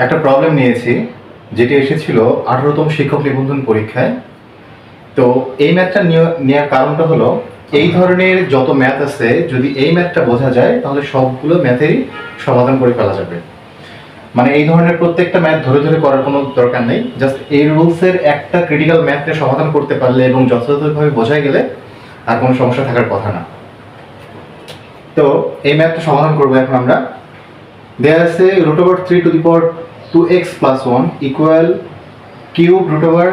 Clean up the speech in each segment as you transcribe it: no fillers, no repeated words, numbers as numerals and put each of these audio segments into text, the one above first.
একটা প্রবলেম নিয়েছি যেটি এসেছিল 18তম শিক্ষক নিবন্ধন পরীক্ষায়। তো এই ম্যাথটা নেওয়ার কারণটা হলো, এই ধরনের যত ম্যাথ আছে যদি এই ম্যাথটা বোঝা যায় তাহলে সবগুলো ম্যাথেরই সমাধান করে ফেলা যাবে। মানে এই ধরনের প্রত্যেকটা ম্যাথ ধরে ধরে করার কোনো দরকার নেই, জাস্ট এই রুলসের একটা ক্রিটিক্যাল ম্যাথকে সমাধান করতে পারলে এবং যথাযথভাবে বোঝা গেলে আর কোনো সমস্যা থাকার কথা না। তো এই ম্যাথটা সমাধান করবো এখন আমরা। দেয়া আছে √3 2x + 1 ইকুয়াল কিউব √3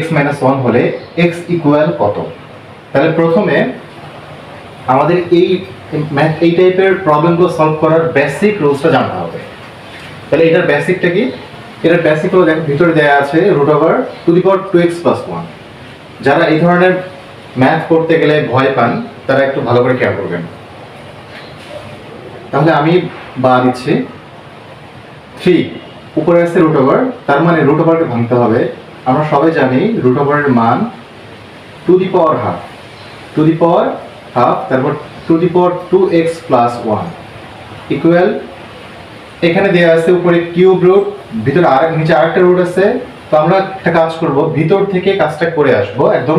x - 1 হলে x ইকুয়াল কত। তাহলে প্রথমে আমাদের এই টাইপের প্রবলেমগুলো সলভ করার বেসিক রুলসটা জানতে হবে। তাহলে এটার বেসিকটা কি? এটার বেসিক হলো, দেখো ভিতরে দেয়া আছে √2x + 1। যারা এই ধরনের ম্যাথ করতে গেলে ভয় পান তারা একটু ভালো করে খেয়াল করবেন। তাহলে আমি বা দিচ্ছি 3, উপরে আছে √, তার মানে √কে ভাঙতে হবে। আমরা সবাই জানি √এর মান টু দি পাওয়ার হাফ, তারপর √2x + 1 ইকুয়াল, এখানে দেওয়া আছে উপরে কিউব রুট, ভিতরে নিচে আরেকটা রুট আছে। তো আমরা একটা কাজ করব, ভিতর থেকে কাজটা করে আসবো একদম।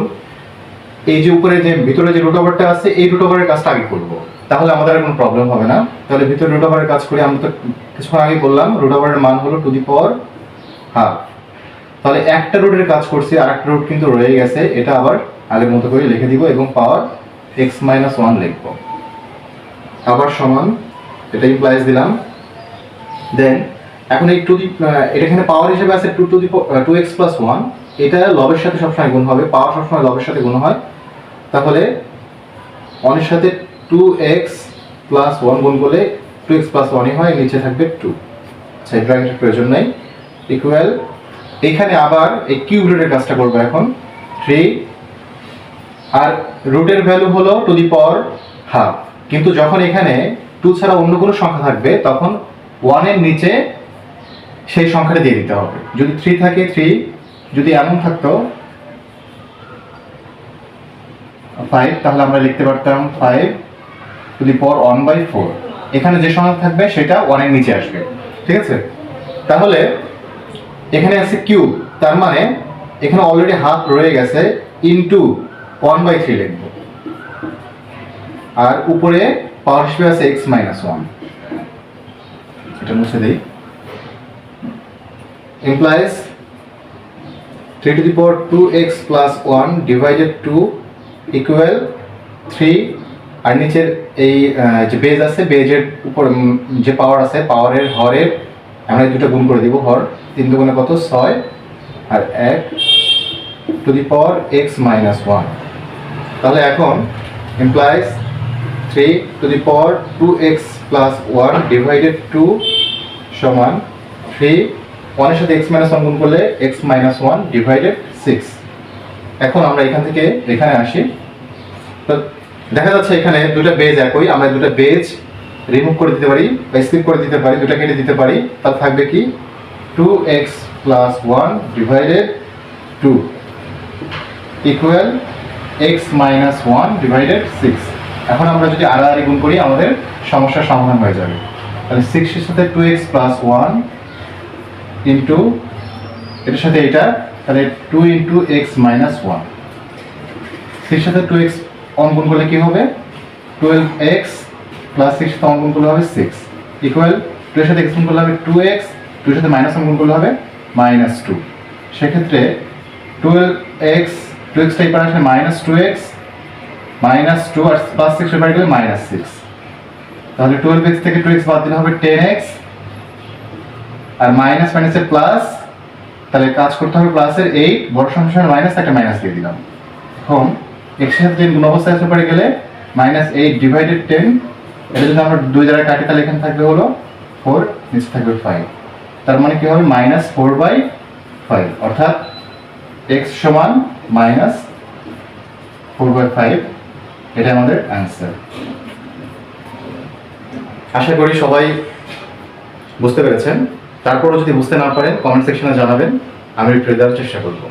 এই যে উপরে যে ভিতরে যে √টা আছে এই √এর কাজটা আগে করব, তাহলে আমাদের আর কোনো প্রবলেম হবে না। তাহলে ভিতরে √এর কাজ করি। আমরা তো কিছুক্ষণ আগে বললাম √এর মান হলো টু দি পাওয়ার হাফ। তাহলে একটা রুটের কাজ করছি, আর একটা রুট কিন্তু রয়ে গেছে, এটা আবার আগের মতো করে লিখে দিব এবং পাওয়ার x - 1 লিখব। আবার সমান, এটা ইমপ্লাইজ দিলাম। দেন এখন এই এটা এখানে পাওয়ার হিসেবে আছে 2x + 1। এটা লবের সাথে সবসময় গুণ হবে, পাওয়ার সবসময় লবের সাথে গুণ হয়। তাহলে 1 এর সাথে 2x + 1 গুণ করলে 2x + 1ই হয়, নিচে থাকবে 2। আচ্ছা, এই ব্র্যাকেটের প্রয়োজন নাই। ইকুয়াল, এখানে আবার এই কিউব রুটের কাজটা করব এখন 3, আর রুটের ভ্যালু হলো টু দি পাওয়ার হাফ। কিন্তু যখন এখানে 2 ছাড়া অন্য কোনো সংখ্যা থাকবে তখন 1 এর নিচে সেই সংখ্যাটা দিয়ে দিতে হবে। যদি 3 থাকে 3, যদি এমন থাকতো 5, তাহলে আমরা লিখতে পারতাম 5 টু দি পাওয়ার 1/4। এখানে যে সংখ্যা থাকবে সেটা 1 এর নিচে আসবে, ঠিক আছে? তাহলে এখানে আছে কিউব, তার মানে এখানে অলরেডি হাফ রয়ে গেছে, ইনটু 1/3 লিখব। আর উপরে পাওয়ার হিসেবে আছে x - 1। এটা মুছে দেই। implies 3 + 1 divided 2 equal 3। আর নিচের এই যে বেজ আছে, বেজের উপর যে পাওয়ার আছে, পাওয়ারের হরের আমরা এই দুটো গুণ করে দিব। হর 3 দুগুণে কত? 6, আর 1 টু দি পাওয়ার x - 1। তাহলে এখন implies 3 to the power 2x + 1 divided 2 সমান 3, 1 এর সাথে x - 1 গুণ করলে x - 1 ডিভাইডেড 6। এখন আমরা এখান থেকে এখানে আসি। তো দেখা যাচ্ছে এখানে দুটো বেজ একই, আমরা দুটো বেজ রিমুভ করে দিতে পারি বা স্কিপ করে দিতে পারি, দুটো কেটে দিতে পারি। তাহলে থাকবে কি 2x + 1 divided 2 equal x - 1 divided 6। এখন আমরা যদি আড়াআড়ি গুণ করি আমাদের সমস্যার সমাধান হয়ে যাবে। তাহলে 6 এর সাথে 2x + 1 ইন্টু এটার সাথে এটা, তাহলে 2 × x - 1। 6 এর সাথে 2x 1 গুণ করলে কি হবে? 12x + 6 সাথে 1 গুণ করলে হবে 6 ইকুয়াল 2 এর সাথে x গুণ করলে হবে 2x, 2 এর সাথে -1 গুণ করলে হবে -2। সেক্ষেত্রে 12x, 2x টাই পারে আসলে -2x, -2 আর +6 এর পারে গেলে -6। তাহলে 12x থেকে 2x বাদ দিলে হবে 10x, আর মাইনাস মাইনাসের প্লাস, তাহলে কাজ করতে হবে প্লাসের 8, বড় সংখ্যার মাইনাস, একটা মাইনাস দিয়ে দিলাম। এখন x এর সাথে গুণ অবস্থায় আসতে পারে গেলে -8 ডিভাইডেড 10। এটা যদি আমরা 2 দ্বারা কাটি তাহলে এখানে থাকবে হলো 4, নিচে থাকবে 5। তার মানে কি হবে? -4/5, অর্থাৎ x সমান -4/5। এটা আমাদের অ্যান্সার। আশা করি সবাই বুঝতে পেরেছেন। তারপরও যদি বুঝতে না পারেন কমেন্ট সেকশনে জানাবেন, আমি রিপ্লাই দেওয়ার চেষ্টা করব।